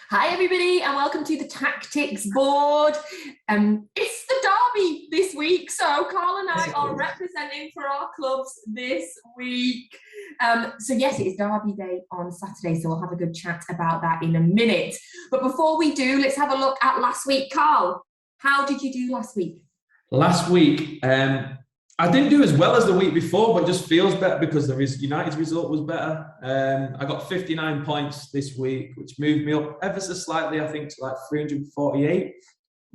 Hi everybody and welcome to the tactics board. It's the derby this week, so Karl and I are representing for our clubs this week. So yes, it is derby day on Saturday, so we'll have a good chat about that in a minute. But before we do, let's have a look at last week. Karl, how did you do last week? Last week, I didn't do as well as the week before, but it just feels better because United's result was better. I got 59 points this week, which moved me up ever so slightly, I think, to like 348.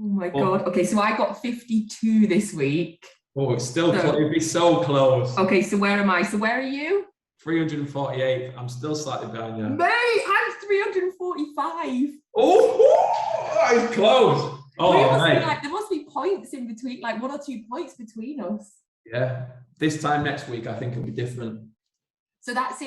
Oh my God. Okay, so I got 52 this week. Oh, it's still close. It'd be so close. Okay, so where am I? So where are you? 348. I'm still slightly behind you. Mate, I'm 345. Oh, it's close. Oh, mate. There must be points in between, like 1 or 2 points between us. Yeah, this time next week I think it'll be different. So that's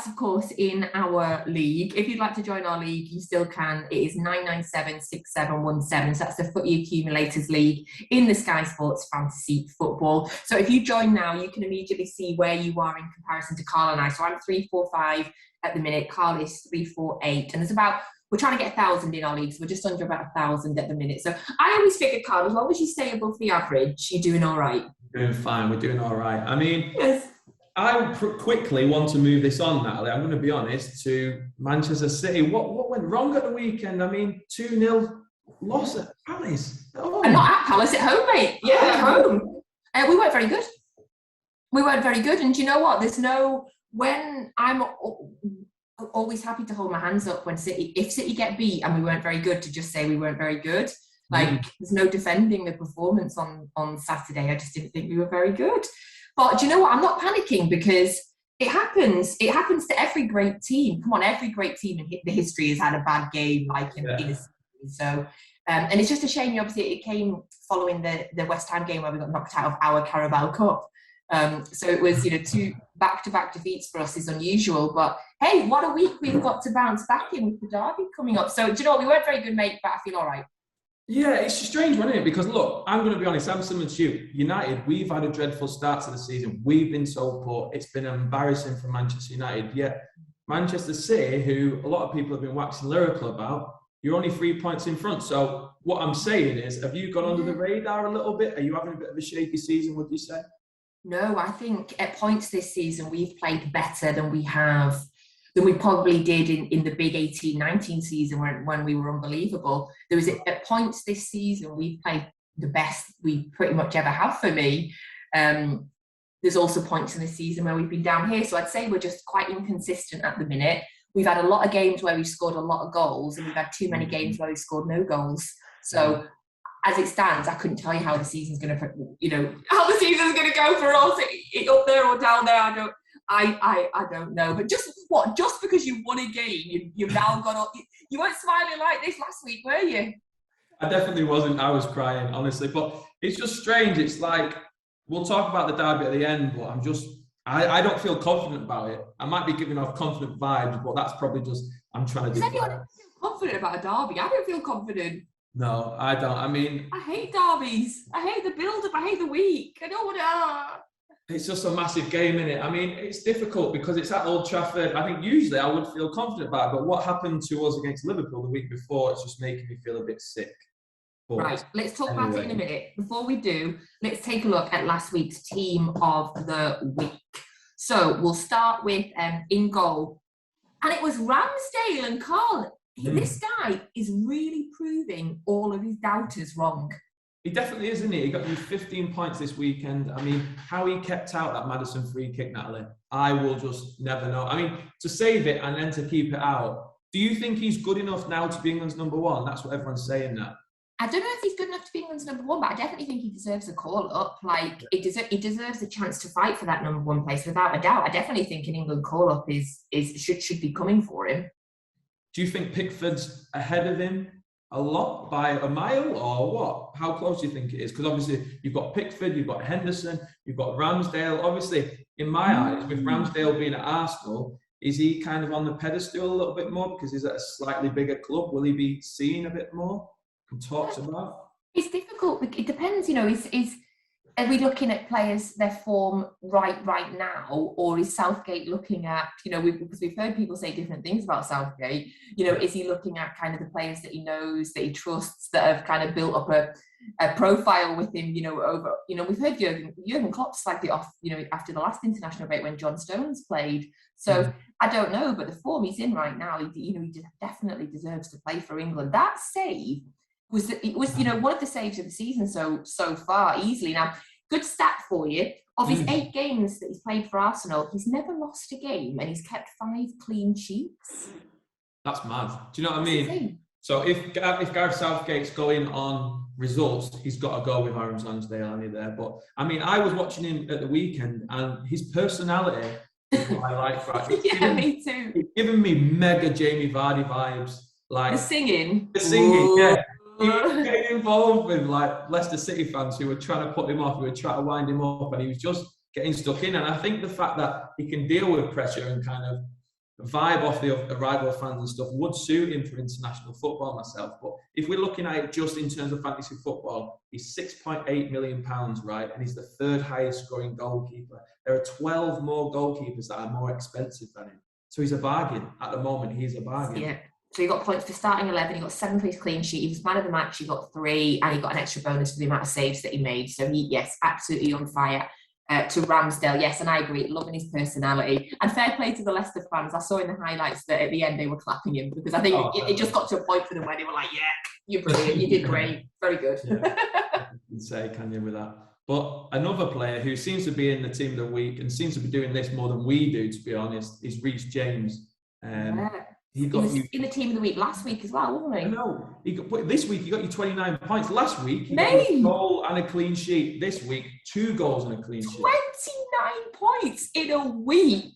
of course in our league. If you'd like to join our league, you still can. It is 9976717. So that's the Footy Accumulators League in the Sky Sports Fantasy Football. So if you join now, you can immediately see where you are in comparison to Karl and I. So I'm 345 at the minute. Karl is 348, and we're trying to get 1,000 in our league, so we're just under about 1,000 at the minute. So I always figure, Karl, as long as you stay above the average, you're doing all right. Doing fine. We're doing all right. I mean, yes. I quickly want to move this on, Natalie. I'm going to be honest, to Manchester City. What went wrong at the weekend? I mean, 2-0 loss at Palace. Oh. And not at Palace, at home, mate. Yeah, at home. We weren't very good. And do you know what? When I'm always happy to hold my hands up if City get beat and we weren't very good, to just say we weren't very good. There's no defending the performance on Saturday. I just didn't think we were very good. But do you know what? I'm not panicking because it happens. It happens to every great team. Come on, every great team in the history has had a bad game in a season. So, and it's just a shame. Obviously, it came following the West Ham game where we got knocked out of our Carabao Cup. So it was, 2 back-to-back defeats for us is unusual. But hey, what a week we've got to bounce back in with the derby coming up. So do you know what? We weren't very good, mate, but I feel all right. Yeah, it's a strange one, isn't it? Because look, I'm going to be honest, I'm similar to you. United, we've had a dreadful start to the season. We've been so poor. It's been embarrassing for Manchester United. Yet Manchester City, who a lot of people have been waxing lyrical about, you're only 3 points in front. So what I'm saying is, have you gone under the radar a little bit? Are you having a bit of a shaky season, would you say? No, I think at points this season, we've played better than we probably did in the big 18-19 season when we were unbelievable. At points this season, we've played the best we pretty much ever have for me. There's also points in the season where we've been down here. So I'd say we're just quite inconsistent at the minute. We've had a lot of games where we've scored a lot of goals, and we've had too many games where we've scored no goals. So as it stands, I couldn't tell you how the season's going to, go for us, up there or down there. I don't know. But just because you won a game, you've now gone up. You weren't smiling like this last week, were you? I definitely wasn't. I was crying, honestly. But it's just strange. It's like, we'll talk about the derby at the end, but I don't feel confident about it. I might be giving off confident vibes, but that's probably just, I'm trying to do. Does anyone feel confident about a derby? I don't feel confident. No, I don't. I mean, I hate derbies. I hate the build-up. I hate the week. I don't want to. It's just a massive game, innit? I mean, it's difficult because it's at Old Trafford. I think usually I would feel confident about it, but what happened to us against Liverpool the week before, it's just making me feel a bit sick. But right, let's talk about it in a minute. Before we do, let's take a look at last week's team of the week. So we'll start with in goal. And it was Ramsdale and Karl. This guy is really proving all of his doubters wrong. He definitely is, isn't he? He got me 15 points this weekend. I mean, how he kept out that Maddison free kick, Natalie, I will just never know. I mean, to save it and then to keep it out, do you think he's good enough now to be England's number one? That's what everyone's saying now. I don't know if he's good enough to be England's number one, but I definitely think he deserves a call-up. He deserves a chance to fight for that number one place, without a doubt. I definitely think an England call-up should be coming for him. Do you think Pickford's ahead of him a lot, by a mile, or what? How close do you think it is? Because obviously you've got Pickford, you've got Henderson, you've got Ramsdale. Obviously, in my eyes, with Ramsdale being at Arsenal, is he kind of on the pedestal a little bit more because he's at a slightly bigger club? Will he be seen a bit more and talked about? It's difficult. It depends, Are we looking at players, their form right now, or is Southgate looking at, because we've heard people say different things about Southgate, is he looking at kind of the players that he knows, that he trusts, that have kind of built up a profile with him, over, we've heard Jurgen Klopp slagged it off, after the last international break when John Stones played. So I don't know, but the form he's in right now, he definitely deserves to play for England. That save was one of the saves of the season so far, easily. Now, good stat for you. Of his 8 games that he's played for Arsenal, he's never lost a game and he's kept 5 clean sheets. That's mad. Do you know what I mean? So if Gareth Southgate's going on results, he's got to go with Aaron Ramsdale, ain't he there? But I mean, I was watching him at the weekend, and his personality is what I like. Right? Yeah, me too. It's giving me mega Jamie Vardy vibes. Like the singing, yeah. He was getting involved with like Leicester City fans who were trying to put him off, who were trying to wind him up, and he was just getting stuck in. And I think the fact that he can deal with pressure and kind of vibe off the rival fans and stuff would suit him for international football myself. But if we're looking at it just in terms of fantasy football, he's £6.8 million, right? And he's the 3rd highest scoring goalkeeper. There are 12 more goalkeepers that are more expensive than him. So he's a bargain. At the moment, he's a bargain. Yeah. So he got points for starting 11, he got 7 for his clean sheet, he was man of the match, he got 3, and he got an extra bonus for the amount of saves that he made. So he, yes, absolutely on fire. To Ramsdale, yes, and I agree, loving his personality. And fair play to the Leicester fans. I saw in the highlights that at the end they were clapping him, because I think it just got to a point for them where they were like, yeah, you're brilliant, you did great, very good. Yeah. You can say, can you, with that? But another player who seems to be in the team of the week and seems to be doing this more than we do, to be honest, is Reece James. He was in the team of the week last week as well, wasn't he? I know. This week he got you 29 points. Last week he got a goal and a clean sheet. This week, 2 goals and a clean sheet. 29 points in a week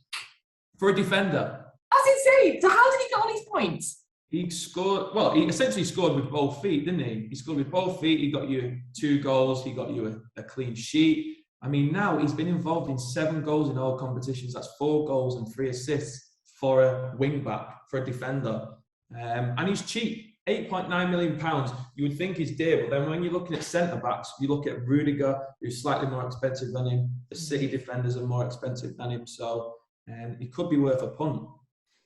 for a defender. That's insane. So how did he get all these points? He scored. Well, he essentially scored with both feet, didn't he? He scored with both feet. He got you 2 goals. He got you a clean sheet. I mean, now he's been involved in 7 goals in all competitions. That's 4 goals and 3 assists for a wing back, for a defender. And he's cheap, £8.9 million. You would think he's dear, but then when you're looking at centre-backs, you look at Rudiger, who's slightly more expensive than him. The City defenders are more expensive than him, so he could be worth a punt.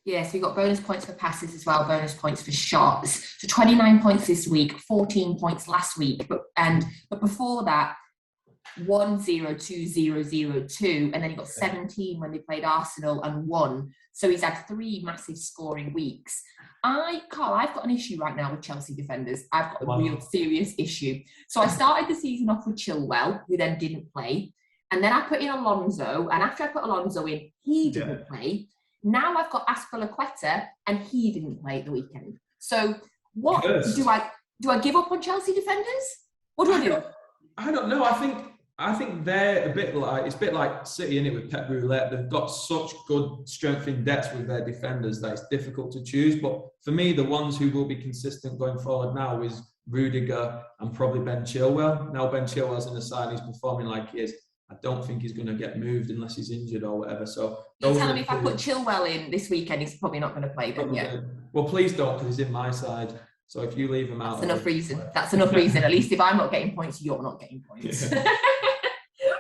Yeah, so you got bonus points for passes as well, bonus points for shots. So 29 points this week, 14 points last week. But before that, 1-0, 2-0, 0-2, and then he got 17 when they played Arsenal and won. So he's had 3 massive scoring weeks. Karl, I've got an issue right now with Chelsea defenders. I've got a real serious issue. So I started the season off with Chilwell, who then didn't play. And then I put in Alonso, and after I put Alonso in, he didn't play. Now I've got Azpilicueta, and he didn't play at the weekend. So what do I give up on Chelsea defenders? What do I do? I don't know. I think they're it's a bit like City, innit, with Pep Roulette. They've got such good strength in depth with their defenders that it's difficult to choose. But for me, the ones who will be consistent going forward now is Rudiger and probably Ben Chilwell. Now Ben Chilwell's in the side, he's performing like he is. I don't think he's going to get moved unless he's injured or whatever. So you're telling me if I put Chilwell in this weekend, he's probably not going to play then, yeah? Well, please don't, because he's in my side. So if you leave him out... That's enough reason. That's enough reason. At least if I'm not getting points, you're not getting points. Yeah.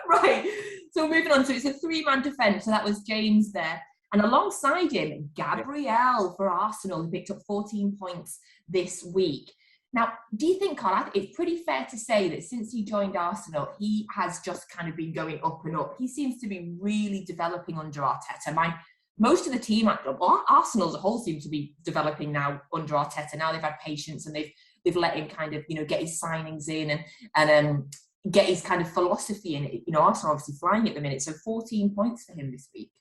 Right. So moving on. So it's a 3-man defence. So that was James there. And alongside him, Gabriel for Arsenal, who picked up 14 points this week. Now, do you think, Karl, it's pretty fair to say that since he joined Arsenal, he has just kind of been going up and up? He seems to be really developing under Arteta. Most of the team, Arsenal as a whole, seem to be developing now under Arteta. Now they've had patience and they've let him kind of, get his signings in and get his kind of philosophy in. Arsenal obviously flying at the minute. So 14 points for him this week.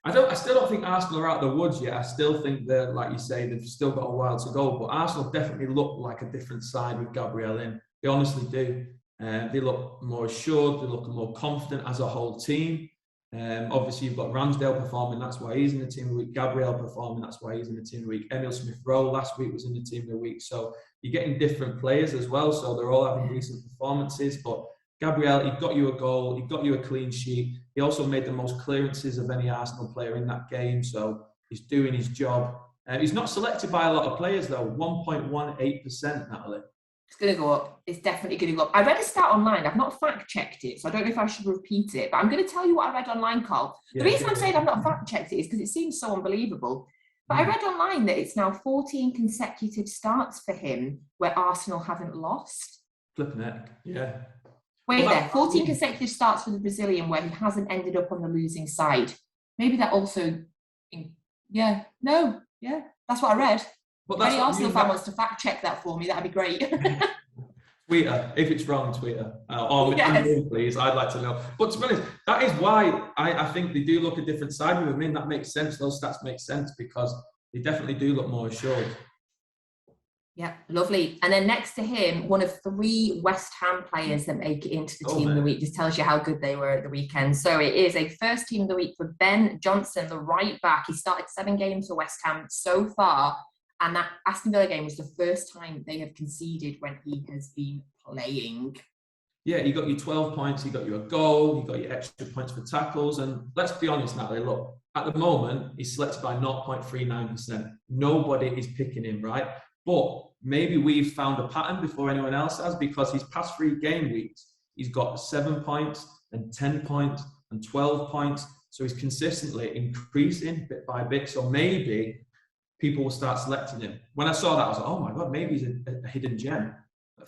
I still don't think Arsenal are out of the woods yet. I still think that, like you say, they've still got a while to go. But Arsenal definitely look like a different side with Gabriel in. They honestly do. They look more assured. They look more confident as a whole team. Obviously, you've got Ramsdale performing. That's why he's in the team of the week. Gabriel performing. That's why he's in the team of the week. Emil Smith-Rowe last week was in the team of the week. So you're getting different players as well. So they're all having decent performances. But Gabriel, he got you a goal. He got you a clean sheet. He also made the most clearances of any Arsenal player in that game. So he's doing his job. He's not selected by a lot of players, though. 1.18%, Natalie. It's going to go up. It's definitely going to go up. I read a stat online. I've not fact-checked it, so I don't know if I should repeat it, but I'm going to tell you what I read online, Karl. The reason I'm saying I've not fact-checked it is because it seems so unbelievable. But I read online that it's now 14 consecutive starts for him where Arsenal haven't lost. Flipping heck, yeah. Wait there, 14 consecutive starts for the Brazilian where he hasn't ended up on the losing side. Maybe that also, that's what I read. But if any Arsenal fan wants to fact check that for me, that'd be great. Tweet her. If it's wrong, tweet her. Please, I'd like to know. But to be honest, that is why I think they do look a different side with him. I mean, that makes sense. Those stats make sense because they definitely do look more assured. Yeah, lovely. And then next to him, one of 3 West Ham players that make it into the team of the week. Just tells you how good they were at the weekend. So it is a first team of the week for Ben Johnson, the right back. He started 7 games for West Ham so far. And that Aston Villa game was the first time they have conceded when he has been playing. Yeah, he got you 12 points, he got you a goal, he got you extra points for tackles. And let's be honest, Natalie, look, at the moment, he's selected by 0.39%. Nobody is picking him, right? But maybe we've found a pattern before anyone else has because his past 3 game weeks, he's got 7 points and 10 points and 12 points. So he's consistently increasing bit by bit. So maybe people will start selecting him. When I saw that, I was like, oh my God, maybe he's a hidden gem.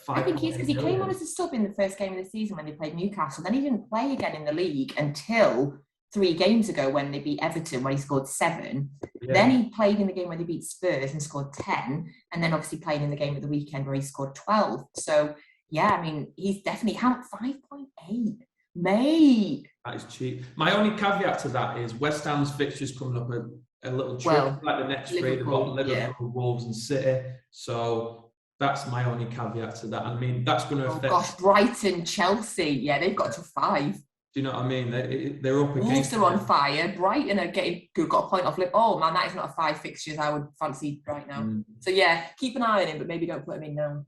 I think he is because he came on as a sub in the first game of the season when they played Newcastle. Then he didn't play again in the league until 3 games ago when they beat Everton, where he scored 7. Yeah. Then he played in the game where they beat Spurs and scored 10. And then obviously played in the game of the weekend where he scored 12. So, yeah, I mean, he's definitely 5.8. Mate. That is cheap. My only caveat to that is West Ham's fixtures coming up a little trick, like the next 3, Liverpool, Wolves and City. So that's my only caveat to that. I mean, that's going to affect... gosh, Brighton, Chelsea. Yeah, they've got to 5. Do you know what I mean? They're up against... Wolves are on fire. Brighton are got a point off lip. Oh, man, that is not a 5 fixtures I would fancy right now. So, yeah, keep an eye on him, but maybe don't put him in now.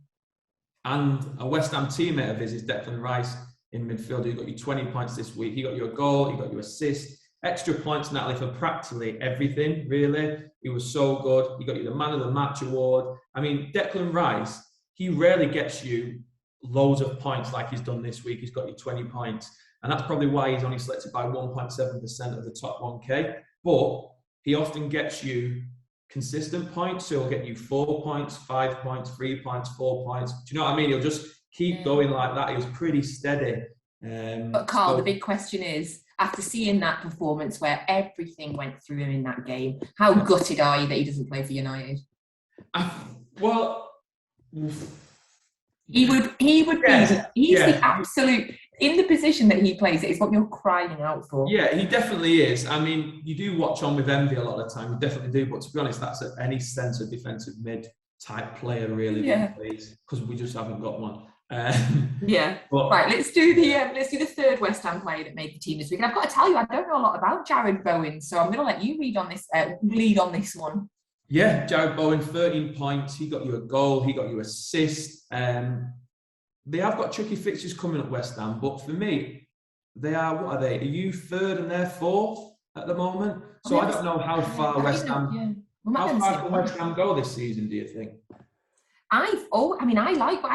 And a West Ham teammate of his is Declan Rice in midfield. He got you 20 points this week. He got you a goal. He got you assist. Extra points, Natalie, for practically everything, really. He was so good. He got you the Man of the Match award. I mean, Declan Rice, he rarely gets you loads of points like he's done this week. He's got you 20 points. And that's probably why he's only selected by 1.7% of the top 1K. But he often gets you consistent points. So he'll get you 4 points, 5 points, 3 points, 4 points. Do you know what I mean? He'll just keep going like that. He was pretty steady. But Karl, the big question is, after seeing that performance where everything went through him in that game, how gutted are you that he doesn't play for United? He would be. He's the absolute, in the position that he plays, it's what you're crying out for. Yeah, he definitely is. I mean, you do watch on with envy a lot of the time. You definitely do. But to be honest, that's any sense of defensive mid type player really because we just haven't got one. Right, let's do the third West Ham player that made the team this week. And I've got to tell you, I don't know a lot about Jared Bowen, so I'm going to let you lead on this one. Yeah, Jared Bowen, 13 points. He got you a goal. He got you assist. They have got tricky fixtures coming up, West Ham, but for me, they are, what are they? Are you 3rd and they're 4th at the moment? So I don't know how far West Ham... How far can West Ham go this season, do you think? I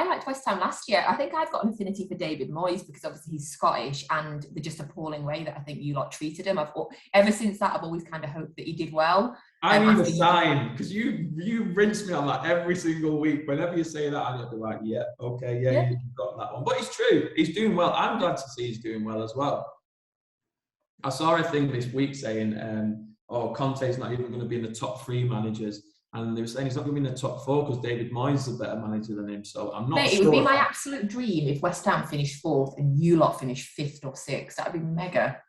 liked West Ham last year. I think I've got an affinity for David Moyes because obviously he's Scottish and the just appalling way that I think you lot treated him. Ever since that, I've always kind of hoped that he did well. I need a sign because you rinse me on that every single week. Whenever you say that, I'm be like, yeah, okay, yeah, you've got that one. But it's true. He's doing well. I'm glad to see he's doing well as well. I saw a thing this week saying, Conte's not even going to be in the top 3 managers. And they were saying he's not going to be in the top 4 because David Moyes is a better manager than him. So I'm not sure. It would be my absolute dream if West Ham finished 4th and you lot finished 5th or 6th. That would be mega.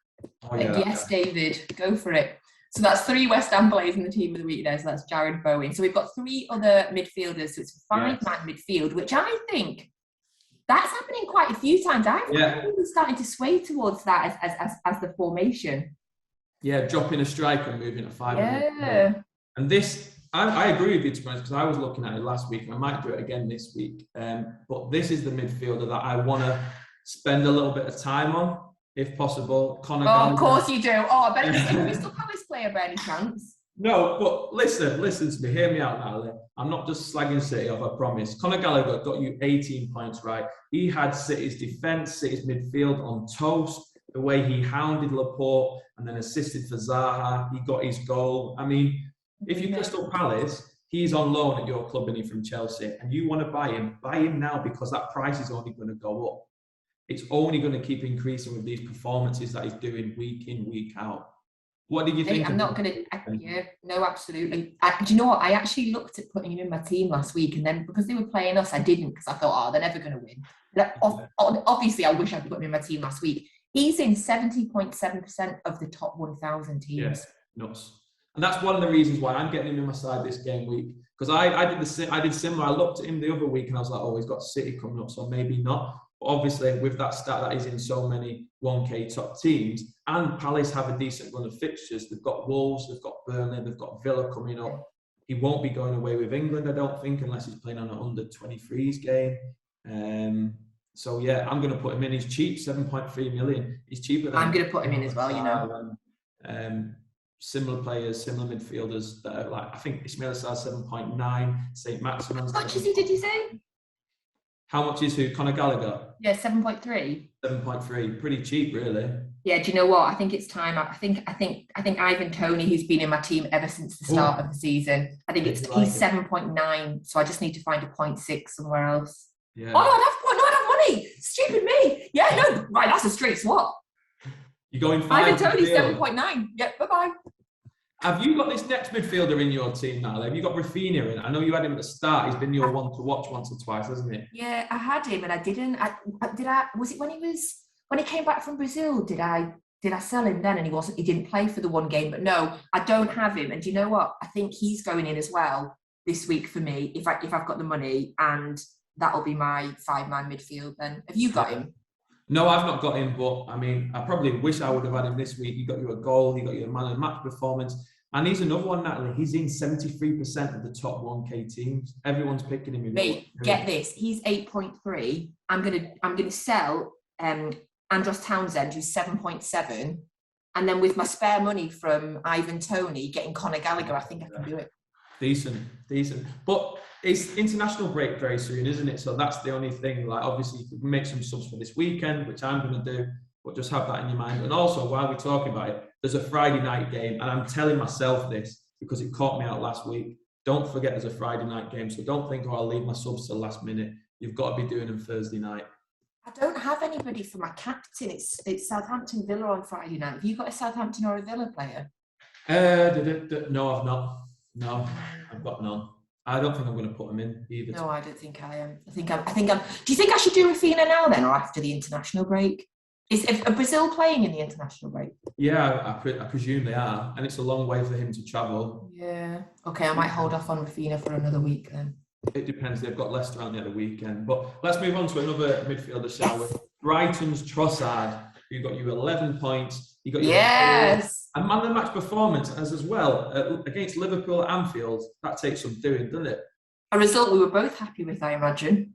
Yes, David, go for it. So that's 3 West Ham players in the team of the week there. So that's Jared Bowen. So we've got 3 other midfielders. So it's a 5-man midfield, which I think that's happening quite a few times. I'm really starting to sway towards that as the formation. Yeah, dropping a striker and moving a 5. Yeah. And this... I agree with you, to be honest, because I was looking at it last week and I might do it again this week. But this is the midfielder that I want to spend a little bit of time on, if possible. Conor Gallagher. Of course you do. Oh, I bet he's a Crystal Palace player by any chance. No, but listen to me. Hear me out, Natalie. I'm not just slagging City off, I promise. Conor Gallagher got you 18 points right. He had City's defence, City's midfield on toast. The way he hounded Laporte and then assisted for Zaha, he got his goal. I mean, if you're Crystal Palace, he's on loan at your club and he's from Chelsea, and you want to buy him now because that price is only going to go up. It's only going to keep increasing with these performances that he's doing week in, week out. What did you think? I'm not going to, yeah, no, absolutely. Do you know what? I actually looked at putting him in my team last week, and then because they were playing us, I didn't, because I thought, they're never going to win. Obviously, I wish I'd put him in my team last week. He's in 70.7% of the top 1,000 teams. Yes, nuts. And that's one of the reasons why I'm getting him in my side this game week. Because I did similar. I looked at him the other week and I was like, oh, he's got City coming up, so maybe not. But obviously, with that stat that he's in so many 1K top teams, and Palace have a decent run of fixtures. They've got Wolves, they've got Burnley, they've got Villa coming up. He won't be going away with England, I don't think, unless he's playing on an under-23s game. So yeah, I'm going to put him in. He's cheap, 7.3 million. He's cheaper than... I'm going to put him in as well, you know. Similar players, similar midfielders that are like, I think Ismail Assar's 7.9, St. Maximin's... How much is he, did you say? How much is who? Conor Gallagher? Yeah, 7.3. 7.3. Pretty cheap, really. Yeah, do you know what? I think it's time. I think Ivan Toney, who's been in my team ever since the start of the season, I think he's 7.9. So I just need to find a 0.6 somewhere else. Yeah. Oh, no, I'd have money. Stupid me. Yeah, no, right, that's a straight swap. You're going Ivan Toney's 7.9. Yep, bye-bye. Have you got this next midfielder in your team now? Have you got Rafinha in? I know you had him at the start. He's been your one to watch once or twice, hasn't he? Yeah, I had him and I didn't. Was it when he came back from Brazil? Did I sell him then? And he didn't play for the one game. But no, I don't have him. And do you know what? I think he's going in as well this week for me if I've got the money, and that'll be my 5-man midfield. Then have you got him? No, I've not got him, but I mean, I probably wish I would have had him this week. He got you a goal, he got you a man of the match performance, and he's another one, Natalie. He's in 73% of the top 1K teams. Everyone's picking him. Mate, get this. He's 8.3. I'm gonna sell Andros Townsend, who's 7.7, and then with my spare money from Ivan Toney getting Conor Gallagher, I think I can do it. Decent. But it's international break very soon, isn't it? So that's the only thing. Like, obviously, you could make some subs for this weekend, which I'm going to do, but just have that in your mind. And also, while we're talking about it, there's a Friday night game, and I'm telling myself this because it caught me out last week. Don't forget there's a Friday night game, so don't think, I'll leave my subs till last minute. You've got to be doing them Thursday night. I don't have anybody for my captain. It's Southampton Villa on Friday night. Have you got a Southampton or a Villa player? No, I've not. No, I've got none. I don't think I'm going to put him in either. No, I don't think I am. I think I'm. Do you think I should do Rafinha now then, or after the international break? Is Brazil playing in the international break? Yeah, I presume they are, and it's a long way for him to travel. Yeah. Okay, I might hold off on Rafinha for another week then. It depends. They've got Leicester on the other weekend. But let's move on to another midfielder, shall we? Brighton's Trossard, who got you 11 points. He got you a man of the match performance as well against Liverpool at Anfield. That takes some doing, doesn't it? A result we were both happy with, I imagine.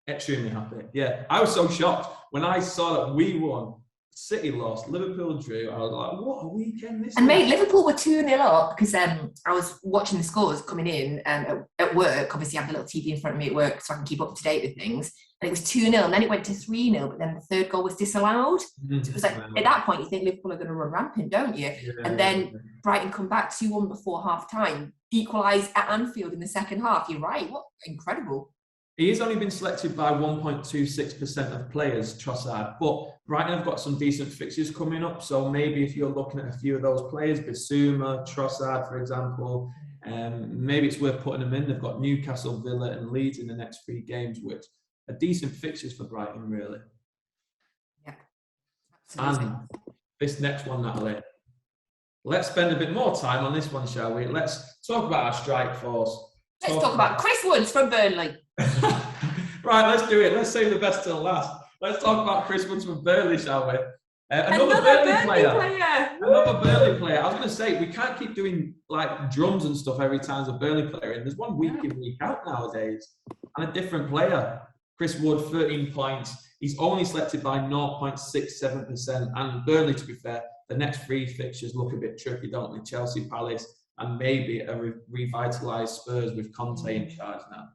Extremely happy. Yeah, I was so shocked when I saw that we won. City lost, Liverpool drew. I was like, what a weekend this is. And mate, Liverpool were 2-0 up because I was watching the scores coming in at work. Obviously, I have the little TV in front of me at work so I can keep up to date with things. And it was 2-0, and then it went to 3-0, but then the third goal was disallowed. So it was like, at that point, you think Liverpool are going to run rampant, don't you? Yeah, and then Brighton come back 2-1 before half-time, equalise at Anfield in the second half. You're right, what incredible. He has only been selected by 1.26% of players, Trossard, but Brighton have got some decent fixtures coming up, so maybe if you're looking at a few of those players, Bissouma, Trossard, for example, maybe it's worth putting them in. They've got Newcastle, Villa and Leeds in the next 3 games, which are decent fixtures for Brighton, really. Yeah, absolutely. And this next one, Natalie, let's spend a bit more time on this one, shall we? Let's talk about our strike force. Let's talk about Chris Woods from Burnley. Right, let's do it. Let's save the best till last. Let's talk about Chris Woods from Burnley, shall we? Another Burnley player. Another Burnley player. I was going to say, we can't keep doing like drums and stuff every time there's a Burnley player in. There's one week in, week out nowadays. And a different player. Chris Wood, 13 points. He's only selected by 0.67%. And Burnley, to be fair, the next 3 fixtures look a bit tricky, don't they? Chelsea, Palace, and maybe a revitalised Spurs with Conte in charge now.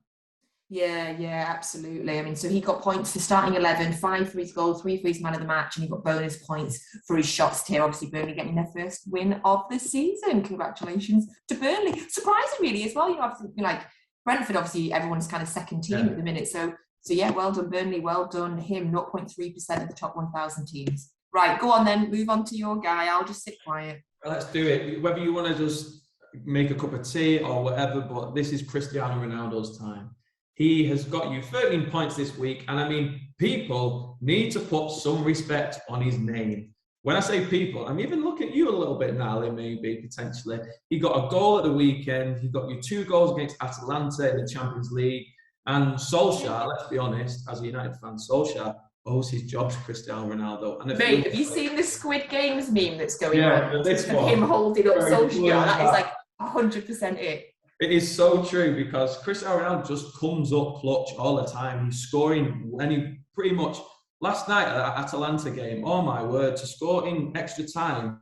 Yeah, absolutely. I mean, so he got points for starting 11, 5 for his goal, 3 for his man of the match, and he got bonus points for his shots here. Obviously, Burnley getting their first win of the season. Congratulations to Burnley. Surprising, really, as well. You know, obviously, like Brentford, obviously, everyone's kind of second team at the minute. So yeah, well done, Burnley. Well done him. 0.3% of the top 1,000 teams. Right, go on then. Move on to your guy. I'll just sit quiet. Let's do it. Whether you want to just make a cup of tea or whatever, but this is Cristiano Ronaldo's time. He has got you 13 points this week. And I mean, people need to put some respect on his name. When I say people, I'm even looking at you a little bit, Natalie, maybe, potentially. He got a goal at the weekend. He got you 2 goals against Atalanta in the Champions League. And Solskjaer, let's be honest, as a United fan, Solskjaer owes his job to Cristiano Ronaldo. And mate, have you seen the Squid Games meme that's going on? This of him holding up Solskjaer. That is like 100% it. It is so true because Cristiano Ronaldo just comes up clutch all the time. He's scoring, and he pretty much last night at that Atalanta game, oh my word, to score in extra time,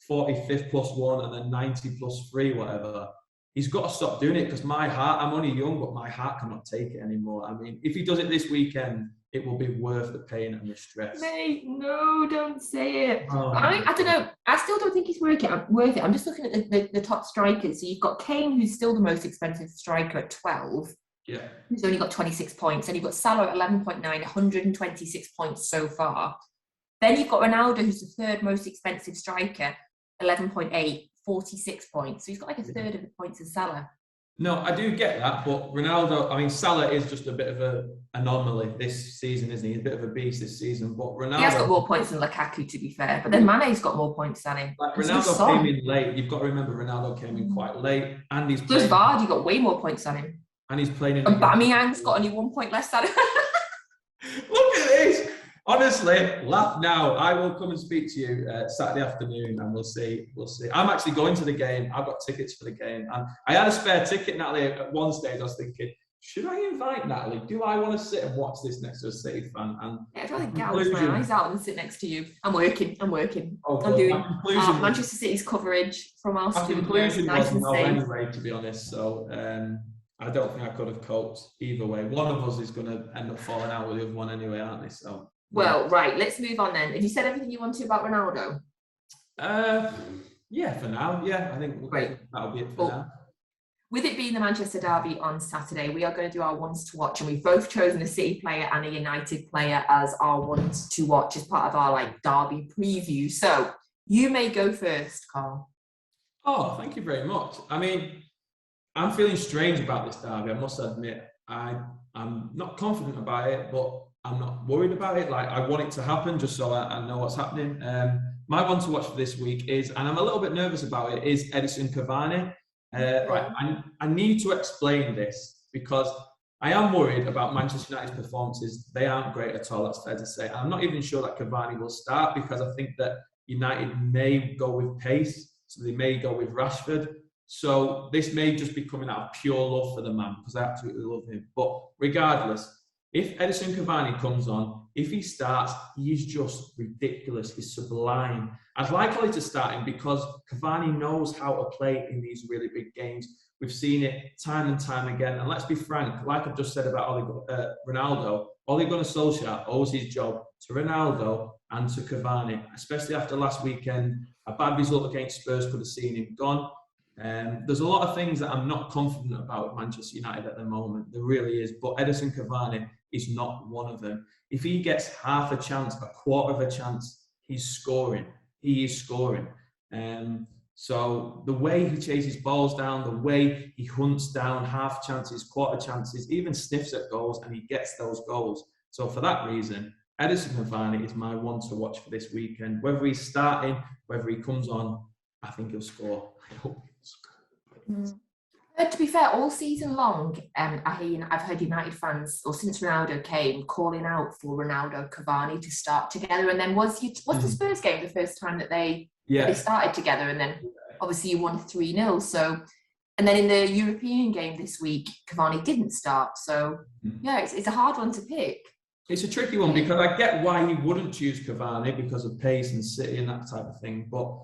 45th plus 1 and then 90 plus 3, whatever. He's got to stop doing it because my heart, I'm only young, but my heart cannot take it anymore. I mean, if he does it this weekend, it will be worth the pain and the stress. Mate, no, don't say it. Oh, I don't know. I still don't think he's worth it. I'm just looking at the top strikers. So you've got Kane, who's still the most expensive striker at 12. Yeah. He's only got 26 points. And you've got Salah at 11.9, 126 points so far. Then you've got Ronaldo, who's the third most expensive striker, 11.8, 46 points. So he's got like a third of the points as Salah. No, I do get that, but Ronaldo, I mean, Salah is just a bit of an anomaly this season, isn't he? He's a bit of a beast this season, but Ronaldo... He has got more points than Lukaku, to be fair, but then Mane's got more points than him. Like Ronaldo came in late. You've got to remember Ronaldo came in quite late, and he's playing... Vardy got way more points than him. And he's playing in... And Aubameyang's got only 1 point less than him. Look at this! Honestly, laugh now. I will come and speak to you Saturday afternoon, and we'll see. I'm actually going to the game. I've got tickets for the game, and I had a spare ticket, Natalie. At one stage, I was thinking, should I invite Natalie? Do I want to sit and watch this next to a City fan? And yeah, I'd rather gouge my eyes out and sit next to you. I'm working. Oh, I'm doing Manchester City's coverage from our studios. Nice and safe. Anyway, to be honest, so I don't think I could have coped either way. One of us is going to end up falling out with the other one anyway, aren't they? So. Well, right, let's move on then. Have you said everything you want to about Ronaldo? Yeah, for now. Yeah, I think that'll be it for now. With it being the Manchester derby on Saturday, we are going to do our ones to watch, and we've both chosen a City player and a United player as our ones to watch as part of our derby preview. So you may go first, Karl. Oh, thank you very much. I mean, I'm feeling strange about this derby, I must admit. I'm not confident about it, but I'm not worried about it. I want it to happen just so I know what's happening. My one to watch for this week is, and I'm a little bit nervous about it, is Edison Cavani. Right, I need to explain this because I am worried about Manchester United's performances. They aren't great at all, that's fair to say. I'm not even sure that Cavani will start because I think that United may go with pace, so they may go with Rashford. So this may just be coming out of pure love for the man because I absolutely love him. But regardless, if Edison Cavani comes on, if he starts, he's just ridiculous. He's sublime. I'd like Ollie to start him because Cavani knows how to play in these really big games. We've seen it time and time again. And let's be frank, like I've just said about Ronaldo, Ole Gunnar Solskjaer owes his job to Ronaldo and to Cavani, especially after last weekend. A bad result against Spurs could have seen him gone. There's a lot of things that I'm not confident about with Manchester United at the moment. There really is. But Edison Cavani is not one of them. If he gets half a chance, a quarter of a chance, he's scoring. He is scoring. So the way he chases balls down, the way he hunts down half chances, quarter chances, even sniffs at goals, and he gets those goals. So for that reason, Edison Cavani is my one to watch for this weekend. Whether he's starting, whether he comes on, I think he'll score. I hope he'll score. To be fair, all season long, I've heard United fans, or since Ronaldo came, calling out for Ronaldo Cavani to start together. And then was the Spurs game the first time that they started together? And then obviously you won 3-0. So, and then in the European game this week, Cavani didn't start. So yeah, it's a hard one to pick. It's a tricky one because I get why he wouldn't choose Cavani because of pace and City and that type of thing. But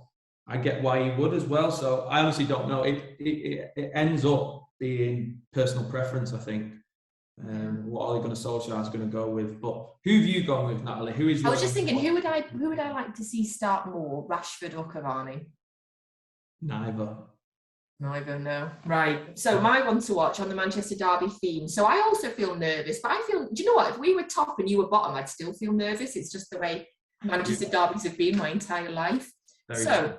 I get why he would as well. So I honestly don't know. It ends up being personal preference, I think. What Ole Gunnar Solskjaer is going to go with. But who have you gone with, Natalie? Who is? I was just thinking, who would I like to see start more, Rashford or Cavani? Neither. No. Right. So my one to watch on the Manchester Derby theme. So I also feel nervous, but do you know what? If we were top and you were bottom, I'd still feel nervous. It's just the way Manchester Derbys have been my entire life. True.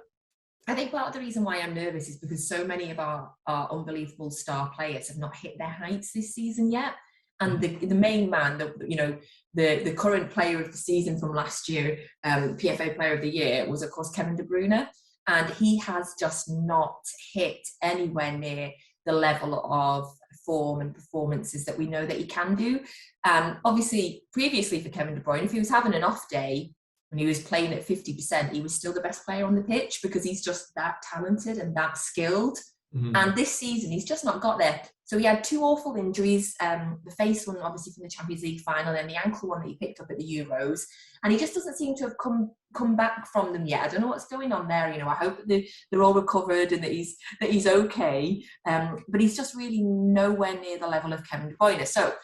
I think part of the reason why I'm nervous is because so many of our unbelievable star players have not hit their heights this season yet. And the main man, the current player of the season from last year, PFA Player of the Year, was of course Kevin De Bruyne. And he has just not hit anywhere near the level of form and performances that we know that he can do. Obviously, previously for Kevin De Bruyne, if he was having an off day and he was playing at 50%, he was still the best player on the pitch because he's just that talented and that skilled. Mm-hmm. And this season, he's just not got there. So he had 2 awful injuries, the face one obviously from the Champions League final and the ankle one that he picked up at the Euros. And he just doesn't seem to have come back from them yet. I don't know what's going on there. I hope that they're all recovered and that he's okay. But he's just really nowhere near the level of Kevin De Bruyne. So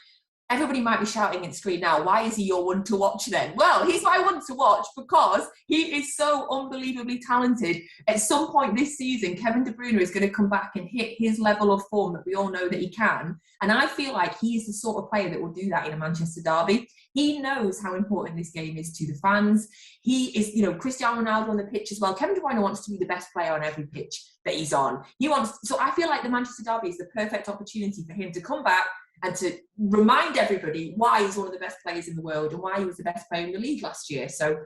everybody might be shouting and screaming now, why is he your one to watch then? Well, he's my one to watch because he is so unbelievably talented. At some point this season, Kevin De Bruyne is going to come back and hit his level of form that we all know that he can. And I feel like he is the sort of player that will do that in a Manchester derby. He knows how important this game is to the fans. He is, Cristiano Ronaldo on the pitch as well. Kevin De Bruyne wants to be the best player on every pitch that he's on. So I feel like the Manchester derby is the perfect opportunity for him to come back and to remind everybody why he's one of the best players in the world and why he was the best player in the league last year. So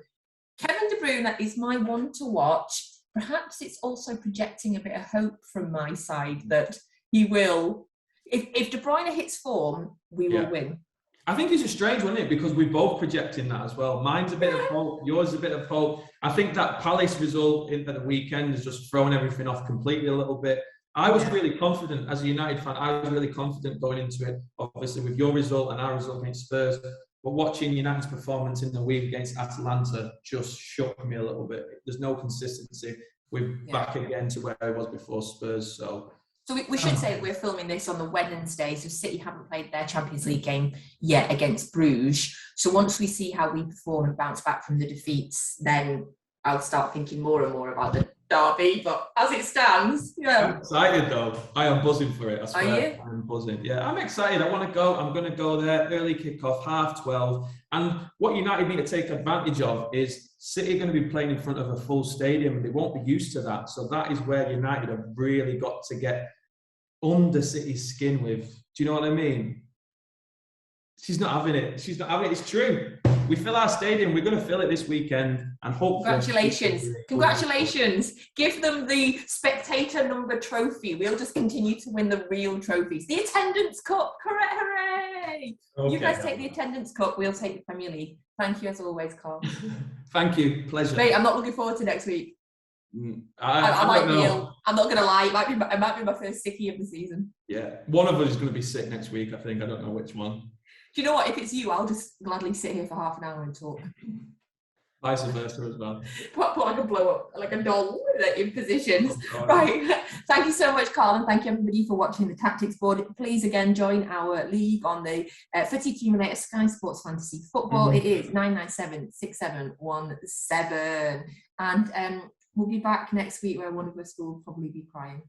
Kevin De Bruyne is my one to watch. Perhaps it's also projecting a bit of hope from my side that he will, if De Bruyne hits form, we will win. I think it's a strange one, isn't it? Because we're both projecting that as well. Mine's a bit of hope, yours is a bit of hope. I think that Palace result at the weekend has just thrown everything off completely a little bit. I was really confident as a United fan. I was really confident going into it, obviously with your result and our result against Spurs. But watching United's performance in the week against Atalanta just shook me a little bit. There's no consistency. We're back again to where I was before Spurs. So we should say that we're filming this on the Wednesday. So City haven't played their Champions League game yet against Bruges. So once we see how we perform and bounce back from the defeats, then I'll start thinking more and more about the derby, but as it stands, I'm excited though. I am buzzing for it. I swear. Are you? I'm buzzing. Yeah, I'm excited. I want to go. I'm going to go there. Early kickoff, 12:30. And what United need to take advantage of is City are going to be playing in front of a full stadium. They won't be used to that. So that is where United have really got to get under City's skin with. Do you know what I mean? She's not having it. She's not having it. It's true. We fill our stadium. We're going to fill it this weekend, and hopefully. Congratulations! Give them the spectator number trophy. We'll just continue to win the real trophies. The attendance cup, correct? Hooray! Okay. You guys take the attendance cup. We'll take the Premier League. Thank you as always, Karl. Thank you. Pleasure. Mate, I'm not looking forward to next week. I might be ill. I'm not going to lie. It might be my first sickie of the season. Yeah, one of us is going to be sick next week. I think. I don't know which one. Do you know what? If it's you, I'll just gladly sit here for half an hour and talk. Vice versa as well. Put like a blow up, like a doll in positions. Right. Thank you so much, Karl, and thank you everybody for watching the Tactics Board. Please again join our league on the Footy Accumulator Sky Sports Fantasy Football. It is 997-6717. And we'll be back next week where one of us will probably be crying.